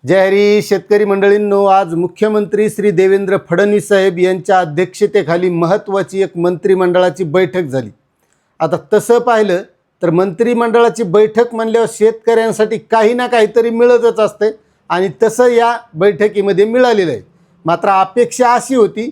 जय हरी शेतकरी मंडळींनो, आज मुख्यमंत्री श्री देवेंद्र फडणवीस साहेब यांच्या अध्यक्षतेखाली महत्त्वाची एक मंत्रिमंडळाची बैठक झाली। आता तसं पाहिलं तर मंत्रिमंडळाची बैठक म्हणल्यावर शेतकऱ्यांसाठी काही ना काहीतरी मिळतच असते आणि तसं या बैठकीमध्ये मिळालेलं आहे। मात्र अपेक्षा अशी होती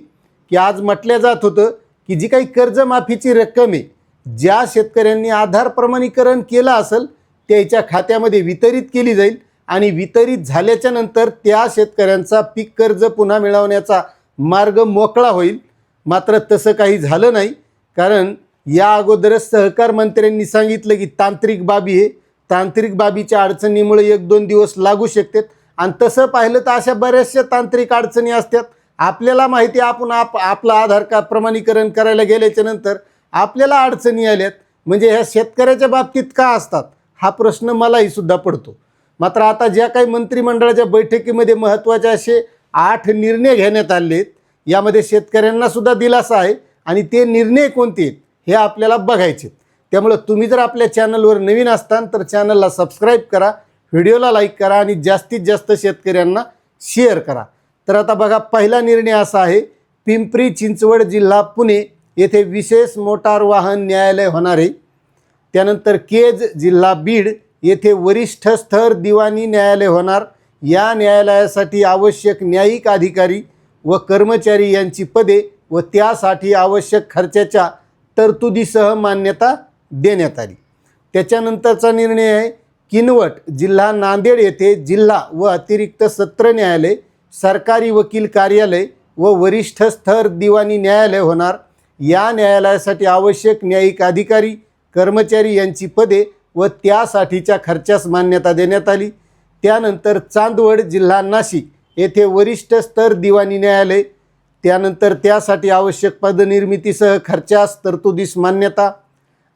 की आज म्हटलं जात होतं की जी काही कर्जमाफीची रक्कम आहे, ज्या शेतकऱ्यांनी आधार प्रमाणीकरण केलं असेल त्याच्या खात्यामध्ये वितरित केली जाईल आणि वितरित झाल्याच्या नंतर त्या शेतकऱ्यांचा पीक कर्ज पुन्हा मिळवण्याचा मार्ग मोकळा होईल। मात्र तसं काही झालं नाही, कारण या अगोदरच सहकार मंत्र्यांनी सांगितलं की तांत्रिक बाबी आहे, तांत्रिक बाबीच्या अडचणीमुळे 1-2 दिवस लागू शकतात आणि तसं पाहिलं तर अशा बऱ्याचशा तांत्रिक अडचणी असतात। आपल्याला माहिती आहे, आपण आपलं आधार कार्ड प्रमाणीकरण करायला गेल्याच्या नंतर आपल्याला अडचणी आल्यात, म्हणजे ह्या शेतकऱ्याच्या बाबतीत का असतात हा प्रश्न मलाही सुद्धा पडतो। मात्र आता ज्या काही मंत्रिमंडळाच्या बैठकीमध्ये महत्त्वाचे असे 8 निर्णय घेण्यात आले आहेत, यामध्ये शेतकऱ्यांना सुद्धा दिलासा आहे आणि ते निर्णय कोणते आहेत हे आपल्याला बघायचे। त्यामुळे तुम्ही जर आपल्या चॅनलवर नवीन असताल तर चॅनलला सबस्क्राईब करा, व्हिडिओला लाईक करा आणि जास्तीत जास्त शेतकऱ्यांना शेअर करा। तर आता बघा, पहिला निर्णय असा आहे, पिंपरी चिंचवड जिल्हा पुणे येथे विशेष मोटार वाहन न्यायालय होणार आहे। त्यानंतर केज जिल्हा बीड येथे वरिष्ठ स्तर दिवाणी न्यायालय होणार। या न्यायालयासाठी आवश्यक न्यायिक अधिकारी व कर्मचारी यांची पदे व त्यासाठी आवश्यक खर्चाच्या तरतुदीसह मान्यता देण्यात आली। त्याच्यानंतरचा निर्णय आहे, किनवट जिल्हा नांदेड येथे जिल्हा व अतिरिक्त सत्र न्यायालय, सरकारी वकील कार्यालय व वरिष्ठ स्तर दिवाणी न्यायालय होणार। या न्यायालयासाठी आवश्यक न्यायिक अधिकारी कर्मचारी यांची पदे व त्यासाठीच्या खर्चास मान्यता देण्यात आली। त्यानंतर चांदवड जिल्हा नाशिक येथे वरिष्ठ स्तर दिवाणी न्यायालय, त्यानंतर त्यासाठी आवश्यक पदनिर्मितीसह खर्चास तरतुदीस मान्यता।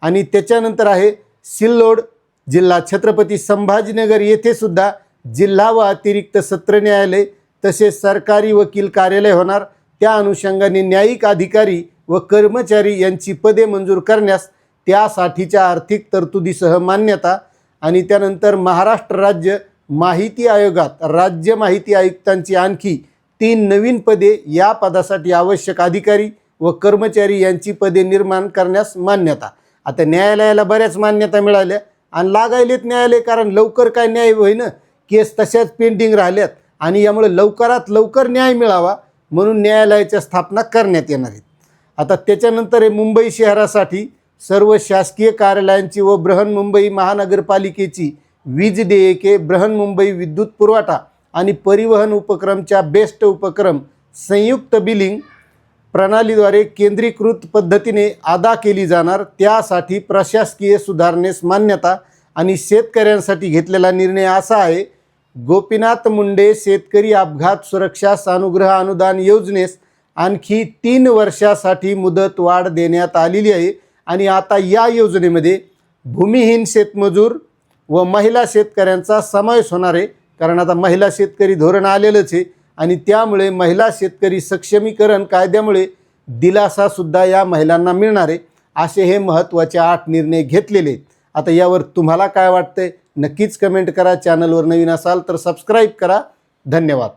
आणि त्याच्यानंतर आहे सिल्लोड जिल्हा छत्रपती संभाजीनगर येथे सुद्धा जिल्हा व अतिरिक्त सत्र न्यायालय तसेच सरकारी वकील कार्यालय होणार। त्या अनुषंगाने न्यायिक अधिकारी व कर्मचारी यांची पदे मंजूर करण्यास त्यासाठीच्या आर्थिक तरतुदीसह मान्यता। आणि त्यानंतर महाराष्ट्र राज्य माहिती आयोगात राज्य माहिती आयुक्तांची आणखी 3 नवीन पदे, या पदासाठी आवश्यक अधिकारी व कर्मचारी यांची पदे निर्माण करण्यास मान्यता। आता न्यायालयाला बऱ्याच मान्यता मिळाल्या आणि लागायलेत न्यायालय, कारण लवकर काय न्याय होईना, केस तशाच पेंडिंग राहिल्यात आणि यामुळे लवकरात लवकर न्याय मिळावा म्हणून न्यायालयाच्या स्थापना करण्यात येणार आहेत। आता त्याच्यानंतर आहे मुंबई शहरासाठी सर्व शासकीय कार्यालयांची व बृहन्मुंबई महानगरपालिकेची वीज देयके, बृहन्मुंबई विद्युत पुरवठा आणि परिवहन उपक्रमच्या बेस्ट उपक्रम संयुक्त बिलिंग प्रणालीद्वारे केंद्रीकृत पद्धतीने अदा केली जाणार। त्यासाठी प्रशासकीय सुधारणेस मान्यता। आणि शेतकऱ्यांसाठी घेतलेला निर्णय असा आहे, गोपीनाथ मुंडे शेतकरी अपघात सुरक्षा सानुग्रह अनुदान योजनेस आणखी 3 वर्षासाठी मुदत वाढ देण्यात आलेली आहे। आणि आता या योजनेमध्ये भूमिहीन शेतमजूर व महिला शेतकऱ्यांचा समावेश होणार आहे, कारण आता महिला शेतकरी धोरण आलेलंच आहे आणि त्यामुळे महिला शेतकरी सक्षमीकरण कायद्यामुळे दिलासासुद्धा या महिलांना मिळणार आहे। असे हे महत्त्वाचे 8 निर्णय घेतलेले आहेत। आता यावर तुम्हाला काय वाटतंय नक्कीच कमेंट करा। चॅनलवर नवीन असाल तर सबस्क्राईब करा। धन्यवाद।